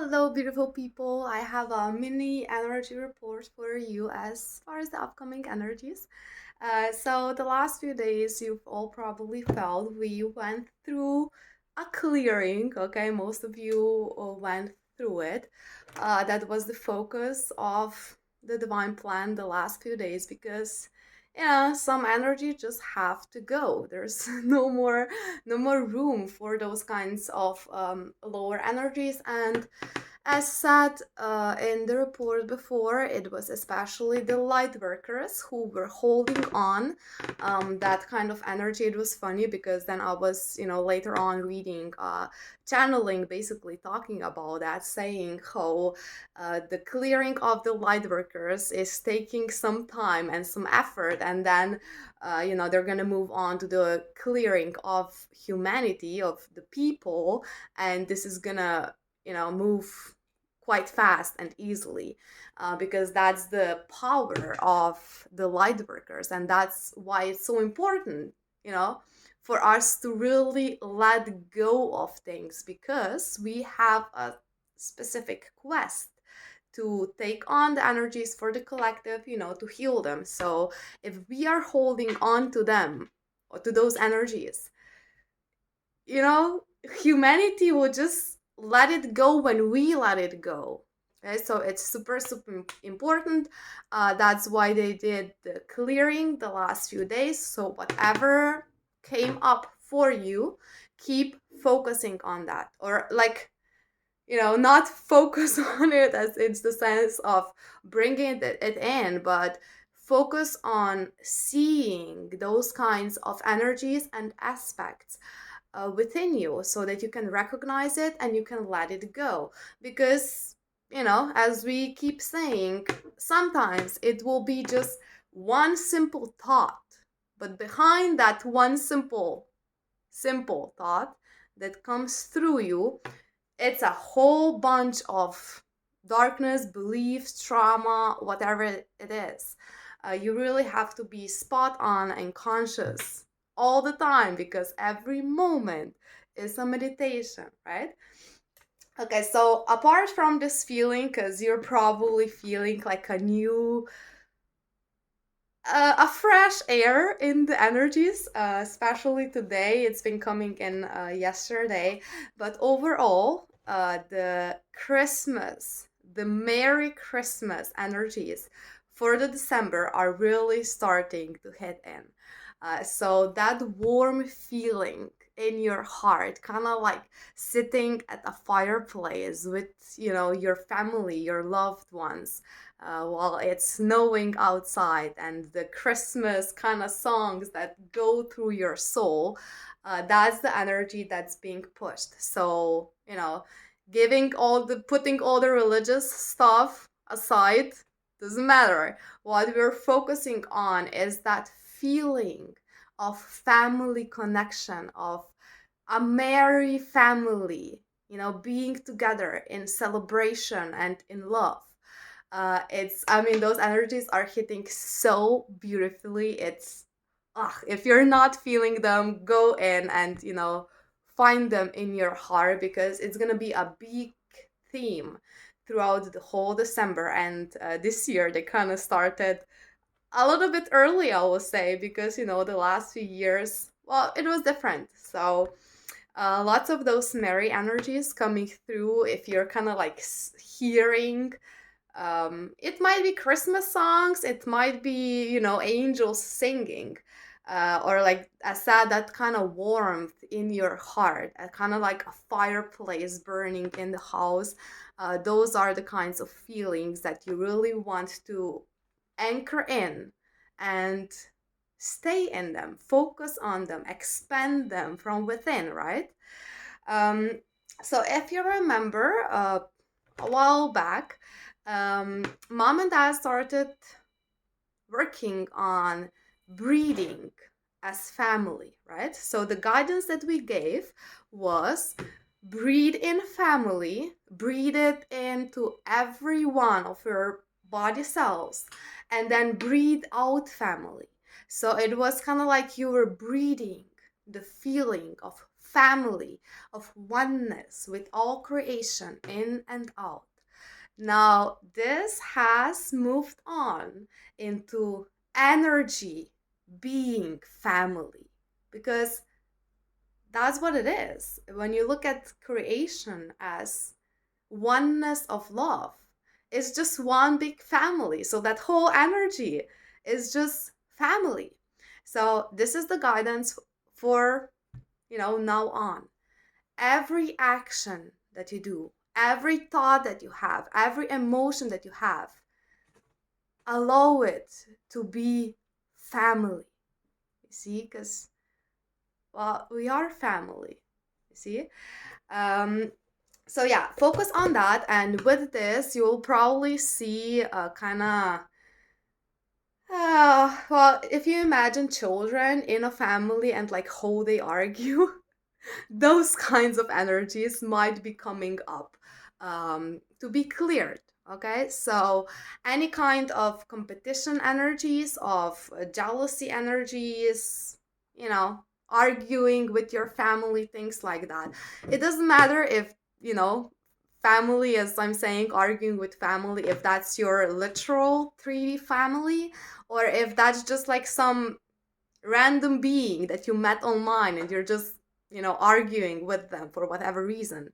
Hello, beautiful people. I have a mini energy report for you as far as the upcoming energies. So, the last few days, you've all probably felt we went through a clearing. Okay, most of you went through it. That was the focus of the divine plan the last few days because some energy just have to go. There's no more room for those kinds of lower energies. And as said in the report before, it was especially the light workers who were holding on that kind of energy. It was funny because then I was, later on reading, channeling, basically talking about that, saying how the clearing of the light workers is taking some time and some effort, and then they're gonna move on to the clearing of humanity, of the people, and this is gonna move quite fast and easily, because that's the power of the light workers, and that's why it's so important, you know for us to really let go of things, because we have a specific quest to take on the energies for the collective, to heal them. So if we are holding on to them, or to those energies, you know, humanity will just let it go when we let it go. Okay, so it's super, super important. That's why they did the clearing the last few days. So whatever came up for you, keep focusing on that. Or, like, not focus on it as it's the sense of bringing it in, but focus on seeing those kinds of energies and aspects within you, so that you can recognize it and you can let it go. Because, as we keep saying, sometimes it will be just one simple thought, but behind that one simple thought that comes through you, it's a whole bunch of darkness, beliefs, trauma, whatever it is. You really have to be spot on and conscious all the time, because every moment is a meditation, right? Okay, so apart from this feeling, because you're probably feeling like a fresh air in the energies, especially today. It's been coming in yesterday, but overall, the Merry Christmas energies for the December are really starting to hit in. So that warm feeling in your heart, kind of like sitting at a fireplace with, your family, your loved ones, while it's snowing outside, and the Christmas kind of songs that go through your soul, that's the energy that's being pushed. So, putting all the religious stuff aside, doesn't matter. What we're focusing on is that feeling of family connection, of a merry family, being together in celebration and in love. I mean, those energies are hitting so beautifully. If you're not feeling them, go in and, find them in your heart, because it's gonna be a big theme throughout the whole December. And this year they kind of started a little bit early, I will say, because, the last few years, well, it was different. So lots of those merry energies coming through. If you're kind of like hearing, it might be Christmas songs, it might be, angels singing, or, like I said, that kind of warmth in your heart, kind of like a fireplace burning in the house. Those are the kinds of feelings that you really want to anchor in and stay in them, focus on them, expand them from within, right? Um, so if you remember, a while back, mom and dad started working on breathing as family, right? So the guidance that we gave was breathe in family, breathe it into every one of your body cells, and then breathe out family. So it was kind of like you were breathing the feeling of family of oneness with all creation in and out. Now, this has moved on into energy being family, because that's what it is. When you look at creation as oneness of love, it's just one big family. So that whole energy is just family. So this is the guidance for, now on. Every action that you do, every thought that you have, every emotion that you have, allow it to be family. You see, because, well, we are family. You see? So yeah, focus on that, and with this you'll probably see a kind of well, if you imagine children in a family and like how they argue, those kinds of energies might be coming up, to be cleared. Okay, so any kind of competition energies, of jealousy energies, arguing with your family, things like that. It doesn't matter if, family, as I'm saying, arguing with family, if that's your literal 3D family, or if that's just like some random being that you met online and you're just, arguing with them for whatever reason.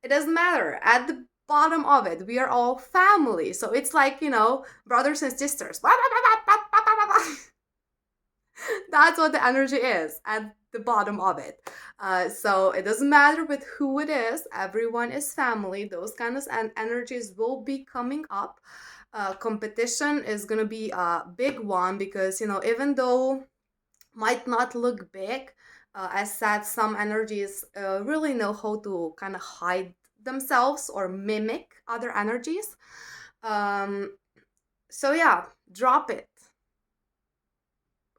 It doesn't matter. At the bottom of it, we are all family. So it's like, brothers and sisters. That's what the energy is at the bottom of it. So it doesn't matter with who it is. Everyone is family. Those kind of energies will be coming up. Competition is going to be a big one, because, even though might not look big, as said, some energies really know how to kind of hide themselves or mimic other energies. So yeah, drop it.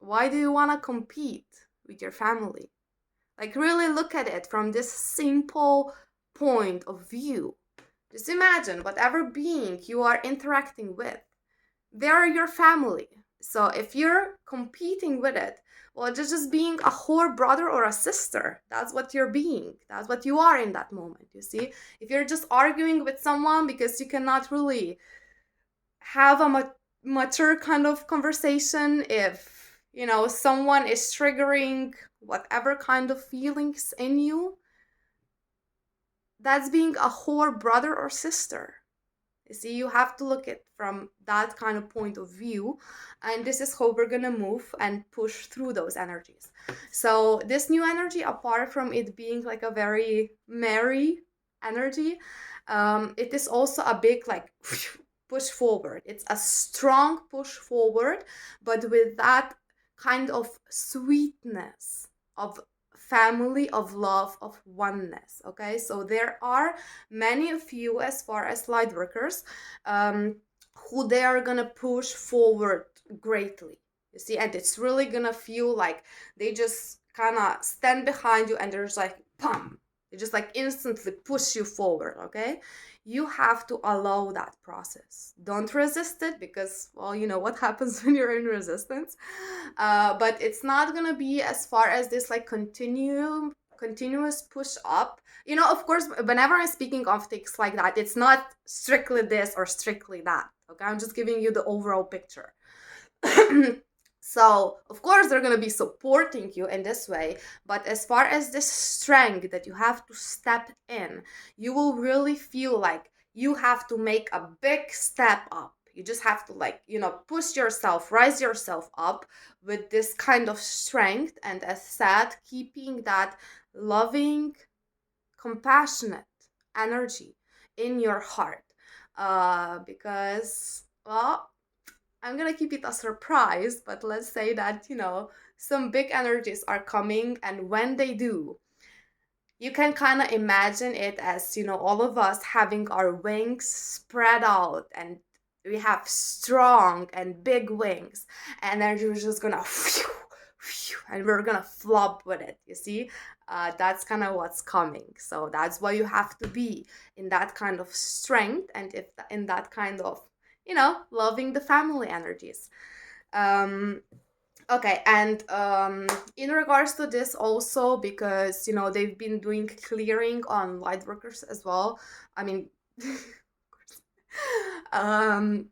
Why do you want to compete with your family? Like, really look at it from this simple point of view. Just imagine whatever being you are interacting with, they're your family. So if you're competing with it, well, just being a whole brother or a sister, that's what you're being. That's what you are in that moment, you see? If you're just arguing with someone because you cannot really have a mature kind of conversation, if, someone is triggering whatever kind of feelings in you, that's being a whole brother or sister. You see, you have to look at from that kind of point of view, and this is how we're gonna move and push through those energies. So this new energy, apart from it being like a very merry energy, it is also a big like push forward. It's a strong push forward, but with that kind of sweetness of family, of love, of oneness. Okay, so there are many of you, as far as light workers, who they are gonna push forward greatly, you see, and it's really gonna feel like they just kind of stand behind you and there's like pum, they just like instantly push you forward. Okay, you have to allow that process. Don't resist it, because, well, you know what happens when you're in resistance. But it's not gonna be as far as this like continuous push up. Of course, whenever I'm speaking of things like that, it's not strictly this or strictly that. Okay, I'm just giving you the overall picture. So of course they're going to be supporting you in this way, but as far as this strength that you have to step in, you will really feel like you have to make a big step up. You just have to, like, push yourself, rise yourself up with this kind of strength, and as said, keeping that loving, compassionate energy in your heart. Because, well, I'm gonna keep it a surprise, but let's say that, some big energies are coming, and when they do, you can kind of imagine it as, all of us having our wings spread out, and we have strong and big wings, and then you're just gonna and we're gonna flop with it, you see. That's kind of what's coming. So that's why you have to be in that kind of strength, and if in that kind of, loving the family energies. Okay, and in regards to this also, because they've been doing clearing on light workers as well. I mean, um,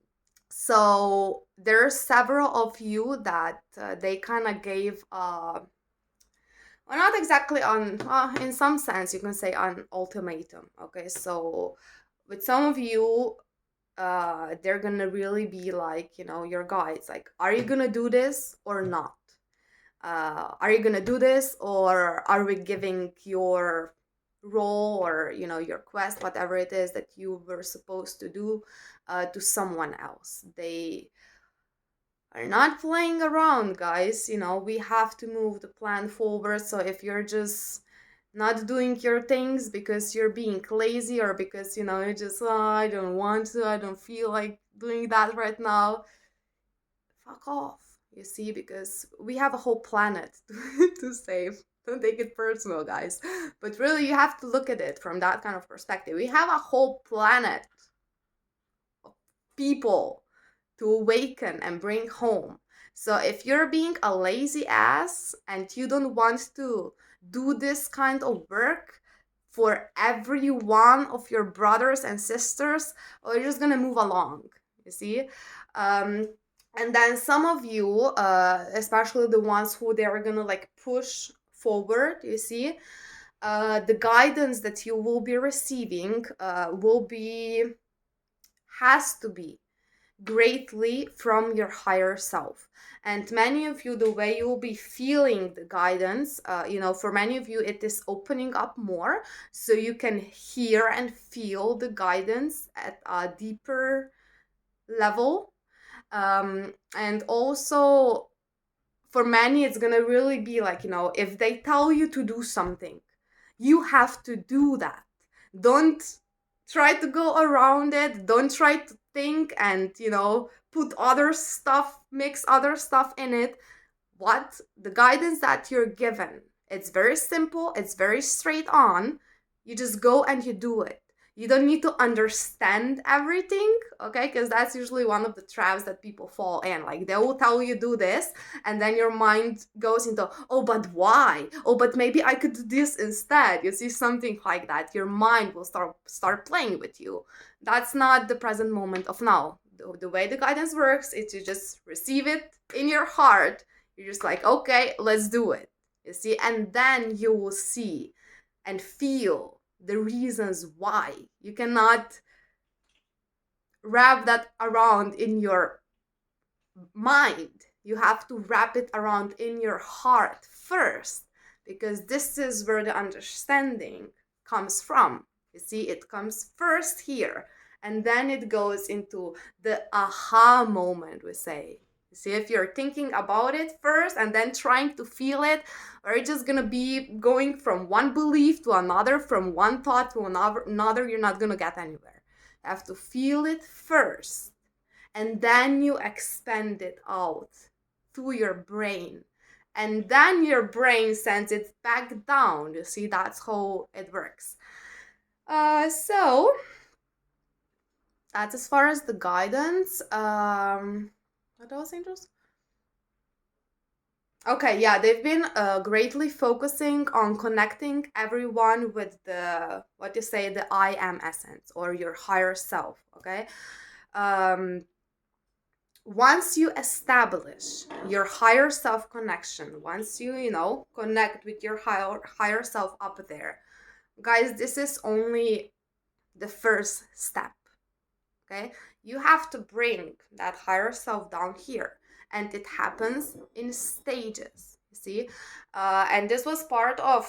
so there are several of you that they kind of gave well, not exactly on, in some sense you can say an ultimatum. Okay, so with some of you, they're gonna really be like, your guides, like, are you gonna do this or not? Are you gonna do this, or are we giving your role, or your quest, whatever it is that you were supposed to do, to someone else? They are not playing around, guys. We have to move the plan forward. So if you're just not doing your things because you're being lazy, or because you're just, oh, I don't want to, I don't feel like doing that right now, fuck off. You see, because we have a whole planet to save. Don't take it personal, guys. But really, you have to look at it from that kind of perspective. We have a whole planet of people to awaken and bring home. So if you're being a lazy ass and you don't want to do this kind of work for every one of your brothers and sisters, or you're just gonna move along, you see. And then some of you, especially the ones who they are gonna like push forward, you see, the guidance that you will be receiving has to be greatly from your higher self. And many of you, the way you'll be feeling the guidance, for many of you it is opening up more, so you can hear and feel the guidance at a deeper level. And also, for many it's gonna really be like, if they tell you to do something, you have to do that. Don't try to go around it. Don't try to think and put other stuff, mix other stuff in it. What the guidance that you're given, it's very simple, it's very straight on. You just go and you do it. You don't need to understand everything, okay? Because that's usually one of the traps that people fall in. Like, they will tell you do this, and then your mind goes into, oh, but why? Oh, but maybe I could do this instead. You see, something like that. Your mind will start playing with you. That's not the present moment of now. The way the guidance works is you just receive it in your heart. You're just like, okay, let's do it. You see, and then you will see and feel the reasons why. You cannot wrap that around in your mind. You have to wrap it around in your heart first, because this is where the understanding comes from. You see, it comes first here, and then it goes into the aha moment, we say. You see, if you're thinking about it first and then trying to feel it, or you're just gonna be going from one belief to another, from one thought to another, you're not gonna get anywhere. You have to feel it first, and then you expand it out through your brain, and then your brain sends it back down. You see, that's how it works. So that's as far as the guidance. What else, angels? Okay, yeah, they've been greatly focusing on connecting everyone with the, what you say, the I am essence, or your higher self. Okay. Once you establish your higher self connection, once you connect with your higher self up there, guys, this is only the first step. Okay, you have to bring that higher self down here, and it happens in stages, you see. And this was part of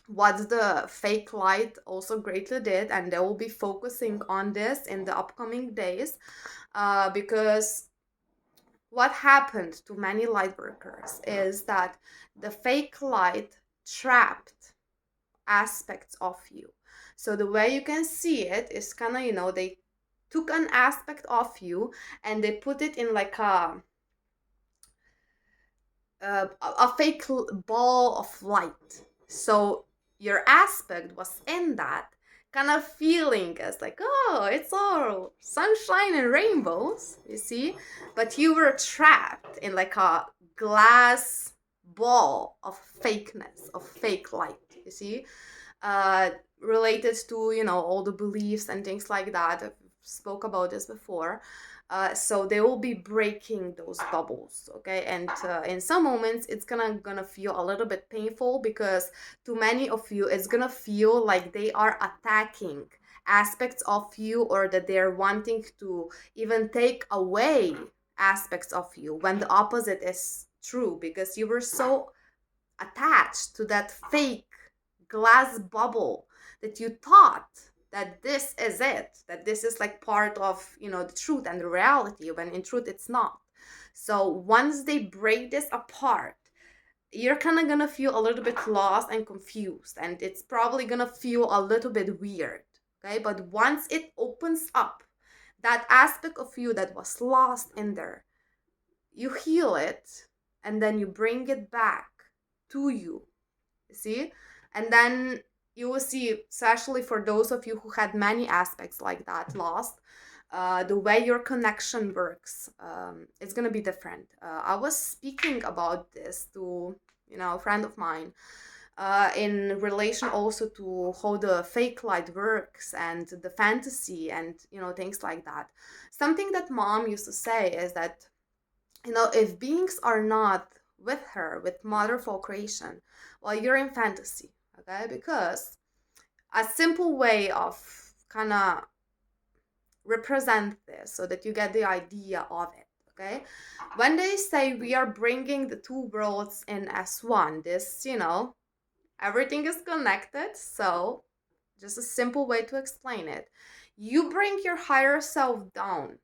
what the fake light also greatly did, and they will be focusing on this in the upcoming days, because what happened to many light workers is that the fake light trapped aspects of you. So the way you can see it is kind of, they took an aspect of you and they put it in like a fake ball of light. So your aspect was in that kind of feeling as like, oh, it's all sunshine and rainbows, you see, but you were trapped in like a ball of fakeness, of fake light, you see, uh, related to, all the beliefs and things like that. I've spoke about this before. So they will be breaking those bubbles, okay? And in some moments, it's gonna feel a little bit painful, because to many of you, it's gonna feel like they are attacking aspects of you, or that they're wanting to even take away aspects of you, when the opposite is true, because you were so attached to that fake glass bubble that you thought that this is it, that this is like part of, the truth and the reality, when in truth it's not. So once they break this apart, you're kind of gonna feel a little bit lost and confused, and it's probably gonna feel a little bit weird, okay? But once it opens up, that aspect of you that was lost in there, you heal it, and then you bring it back to you, see? And then you will see, especially for those of you who had many aspects like that lost, the way your connection works, it's gonna be different. I was speaking about this to, a friend of mine, in relation also to how the fake light works and the fantasy and, things like that. Something that mom used to say is that, if beings are not with her, with mother of all creation, well, you're in fantasy, okay? Because a simple way of kind of represent this, so that you get the idea of it, okay? When they say we are bringing the two worlds in as one, this, everything is connected. So just a simple way to explain it: you bring your higher self down,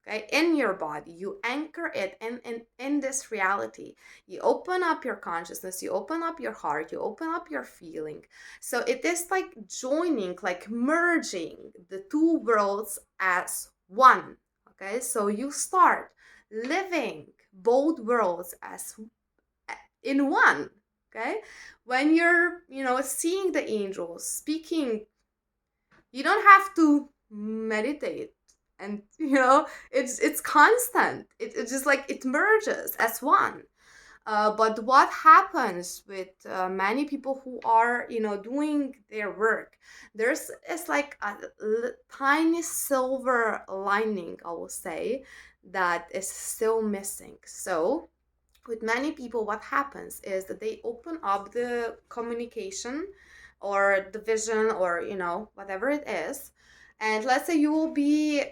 okay, in your body. You anchor it in this reality. You open up your consciousness, you open up your heart, you open up your feeling. So it is like joining, like merging the two worlds as one, okay? So you start living both worlds as in one, okay? When you're, seeing the angels, speaking, you don't have to meditate, and it's constant. It's just like it merges as one. But what happens with many people who are, doing their work, there's it's like a tiny silver lining, I will say, that is still missing. So with many people, what happens is that they open up the communication or the vision, or whatever it is, and let's say you will be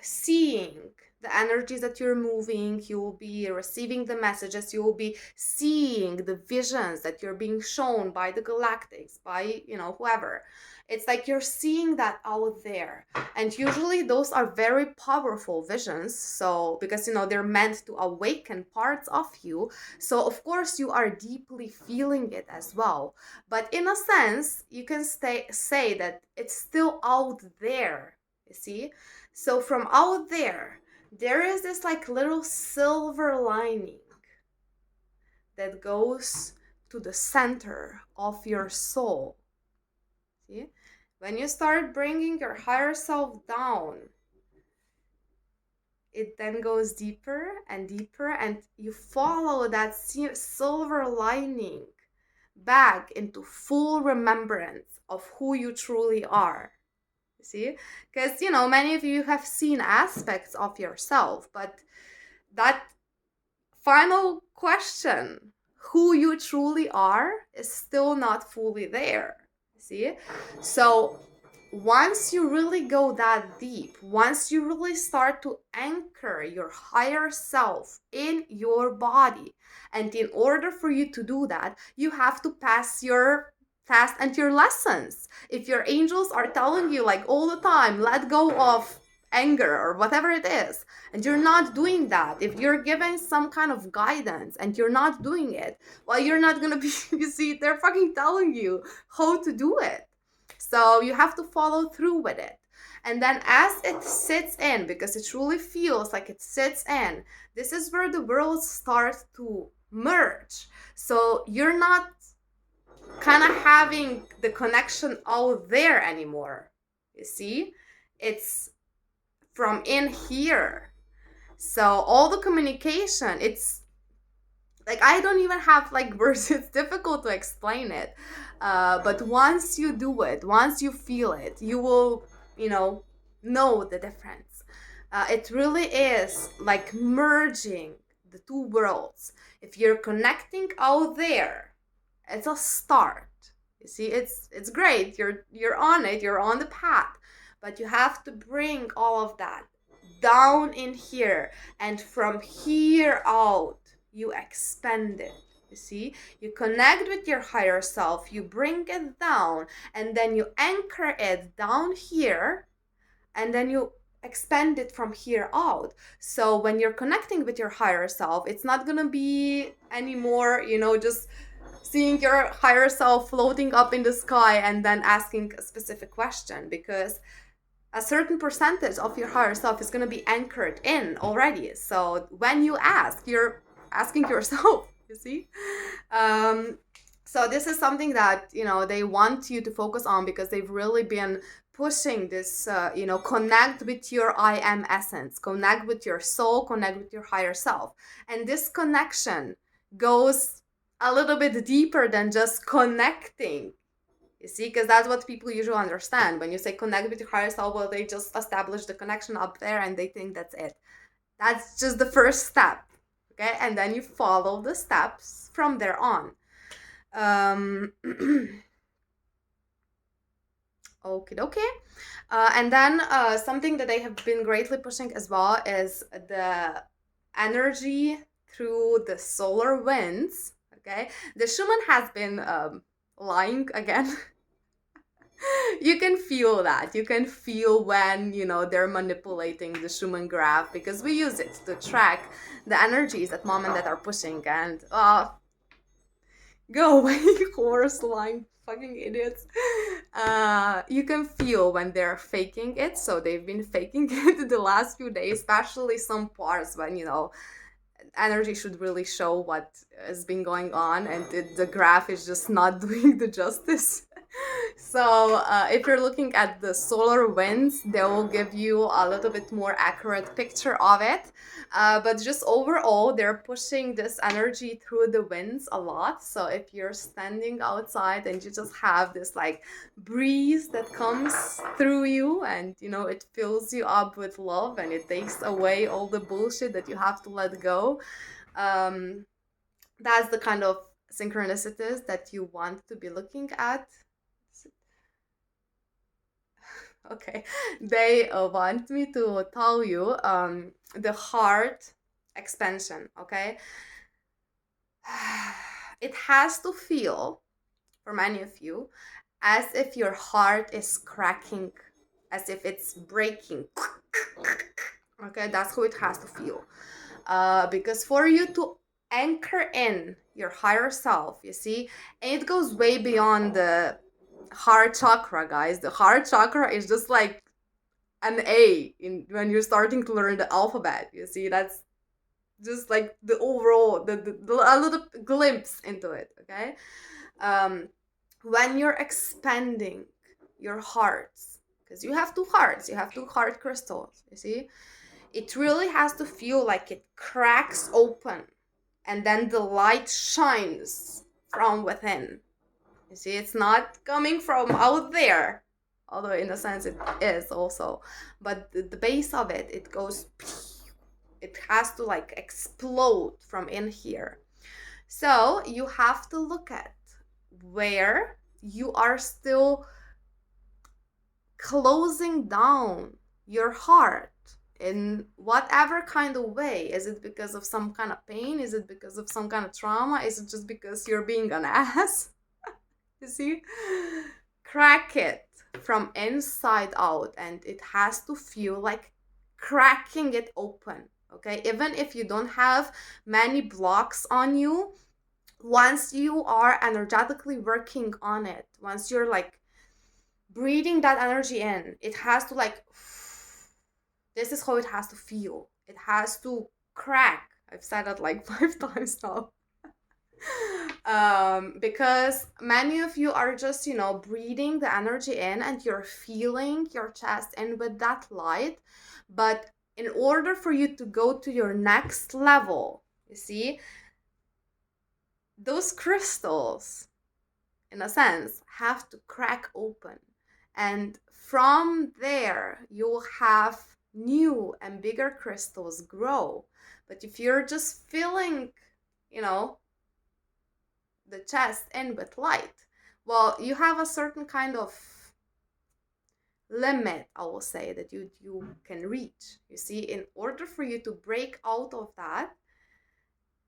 seeing the energies that you're moving, you will be receiving the messages, you will be seeing the visions that you're being shown by the galactics, by whoever. It's like you're seeing that out there, and usually those are very powerful visions. So because they're meant to awaken parts of you, so of course you are deeply feeling it as well. But in a sense, you can say that it's still out there, you see. So from out there, there is this like little silver lining that goes to the center of your soul. See? When you start bringing your higher self down, it then goes deeper and deeper, and you follow that silver lining back into full remembrance of who you truly are. See, because many of you have seen aspects of yourself, but that final question, who you truly are, is still not fully there. See, so once you really go that deep, once you really start to anchor your higher self in your body, and in order for you to do that, you have to pass your test and your lessons. If your angels are telling you like all the time, let go of anger or whatever it is, and you're not doing that, if you're given some kind of guidance and you're not doing it, well, you're not gonna be, you see, they're fucking telling you how to do it. So you have to follow through with it. And then as it sits in, because it truly feels like it sits in, this is where the worlds start to merge. So you're not kind of having the connection out there anymore. You see? It's from in here. So all the communication, it's like, I don't even have like words. It's difficult to explain it. But once you do it, once you feel it, you will, you know the difference. It really is like merging the two worlds. If you're connecting out there, it's a start. You see, it's great. You're on it. You're on the path, but you have to bring all of that down in here, and from here out you expand it. You see, you connect with your higher self, you bring it down, and then you anchor it down here, and then you expand it from here out. So when you're connecting with your higher self, it's not gonna be anymore, just seeing your higher self floating up in the sky and then asking a specific question, because a certain percentage of your higher self is going to be anchored in already. So when you ask, you're asking yourself, you see. So this is something that they want you to focus on, because they've really been pushing this, connect with your I am essence, connect with your soul, connect with your higher self. And this connection goes a little bit deeper than just connecting. You see, because that's what people usually understand. When you say connect with your higher self, well, they just establish the connection up there and they think that's it. That's just the first step. Okay, and then you follow the steps from there on. Okay. And then something that they have been greatly pushing as well is the energy through the solar winds. Okay, the shaman has been lying again. You can feel that. You can feel when, they're manipulating the Schumann graph, because we use it to track the energies that mom and dad are pushing. And go away, horse line, fucking idiots. You can feel when they're faking it. So they've been faking it the last few days, especially some parts when, energy should really show what has been going on, and the graph is just not doing the justice. So if you're looking at the solar winds, they will give you a little bit more accurate picture of it. But just overall, they're pushing this energy through the winds a lot. So if you're standing outside and you just have this like breeze that comes through you, and it fills you up with love, and it takes away all the bullshit that you have to let go. That's the kind of synchronicities that you want to be looking at. Okay, they want me to tell you the heart expansion. Okay, it has to feel, for many of you, as if your heart is cracking, as if it's breaking. Okay, that's how it has to feel. Because for you to anchor in your higher self, you see, and it goes way beyond the heart chakra, guys. The heart chakra is just like an A when you're starting to learn the alphabet. You see, that's just like the overall, the a little glimpse into it. Okay, when you're expanding your hearts, because you have two hearts, you have two heart crystals. You see, it really has to feel like it cracks open, and then the light shines from within. You see, it's not coming from out there, although in a sense it is also. But the base of it, it goes, it has to like explode from in here. So you have to look at where you are still closing down your heart in whatever kind of way. Is it because of some kind of pain? Is it because of some kind of trauma? Is it just because you're being an ass? You see, crack it from inside out, and it has to feel like cracking it open. Okay, even if you don't have many blocks on you, once you are energetically working on it, once you're like breathing that energy in, it has to like, this is how it has to feel. It has to crack. I've said that like 5 times now. Because many of you are just, breathing the energy in, and you're feeling your chest in with that light. But in order for you to go to your next level, you see, those crystals, in a sense, have to crack open. And from there, you'll have new and bigger crystals grow. But if you're just filling, you know, the chest in with light, well, you have a certain kind of limit, I will say, that you can reach. You see, in order for you to break out of that,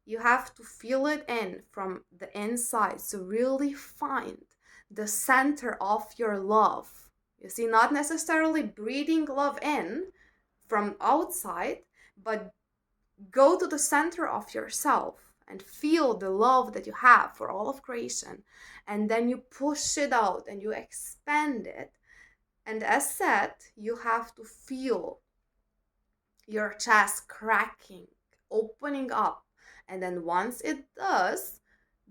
you have to feel it in from the inside. So really find the center of your love. You see, not necessarily breathing love in from outside, but go to the center of yourself and feel the love that you have for all of creation. And then you push it out and you expand it. And as said, you have to feel your chest cracking, opening up. And then once it does,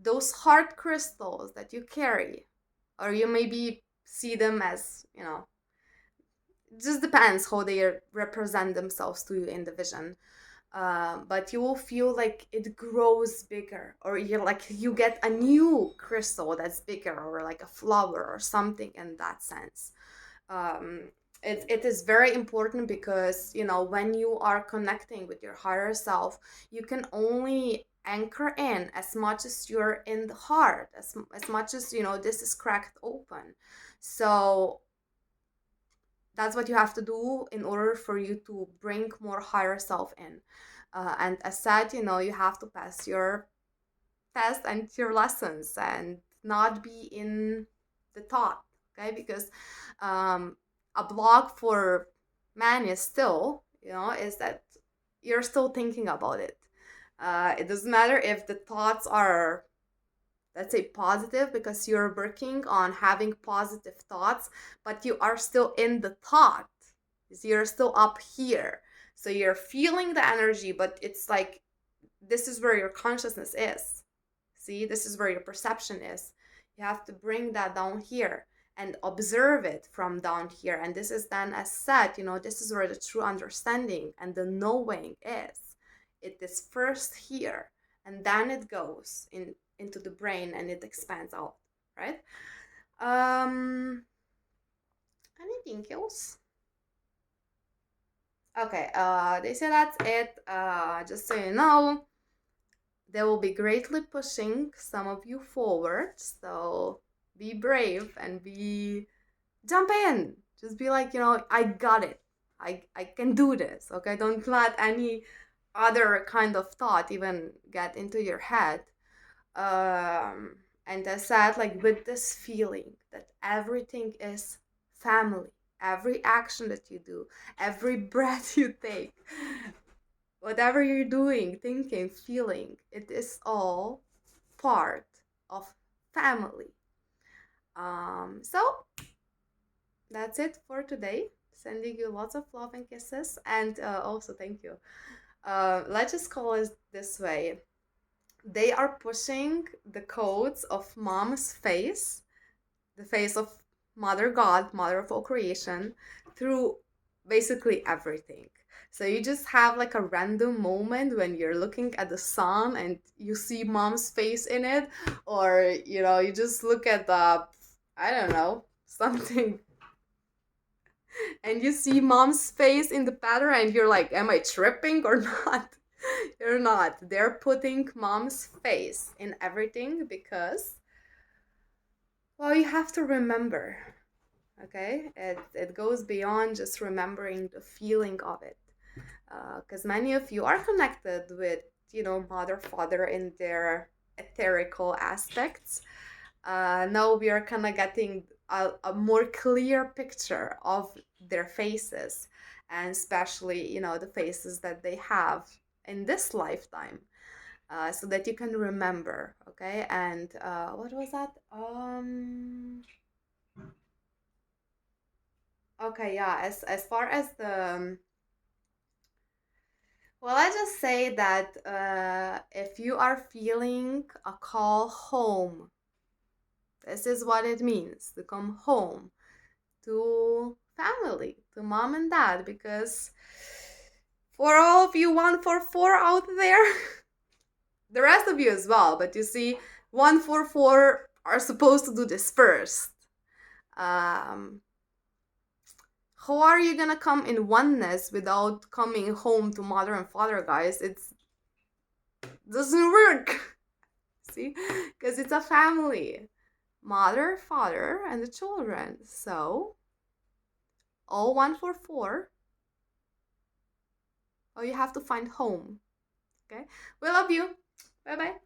those heart crystals that you carry, or you maybe see them as, it just depends how they represent themselves to you in the vision. But you will feel like it grows bigger, or you get a new crystal that's bigger, or like a flower or something in that sense. um, it is very important because when you are connecting with your higher self, you can only anchor in as much as you're in the heart, as much as this is cracked open. So that's what you have to do in order for you to bring more higher self in. And as said, you have to pass your test and your lessons and not be in the thought. Okay, because a block for man is still, is that you're still thinking about it. It doesn't matter if the thoughts are, let's say, positive, because you're working on having positive thoughts, but you are still in the thought. So you're still up here. So you're feeling the energy, but it's like, this is where your consciousness is. See, this is where your perception is. You have to bring that down here and observe it from down here. And this is then, as said, this is where the true understanding and the knowing is. It is first here, and then it goes into the brain and it expands out, right? Anything else? Okay, they say that's it. Just so you know, they will be greatly pushing some of you forward. So be brave and jump in. Just be like, I got it. I can do this. Okay, don't let any other kind of thought even get into your head. And as said, like, with this feeling that everything is family, every action that you do, every breath you take, whatever you're doing, thinking, feeling, it is all part of family. So that's it for today. Sending you lots of love and kisses, and also thank you. Let's just call it this way. They are pushing the codes of mom's face, the face of Mother God, Mother of all creation, through basically everything. So you just have like a random moment when you're looking at the sun and you see mom's face in it, or you just look at I don't know, something, and you see mom's face in the pattern and you're like, am I tripping or not? You're not. They're putting mom's face in everything because, well, you have to remember. Okay, it goes beyond just remembering the feeling of it, because many of you are connected with mother, father in their etherical aspects. Now we are kind of getting a more clear picture of their faces, and especially the faces that they have in this lifetime, so that you can remember. Okay, and what was that? Okay, yeah. As far as the, well, I just say that if you are feeling a call home, this is what it means to come home to family, to mom and dad, because for all of you 144 out there, The rest of you as well, but you see, 144 are supposed to do this first. Um, how are you gonna come in oneness without coming home to mother and father, guys? It doesn't work. See, because it's a family, mother, father, and the children. So all 144. Oh, you have to find home. Okay, we love you. Bye bye.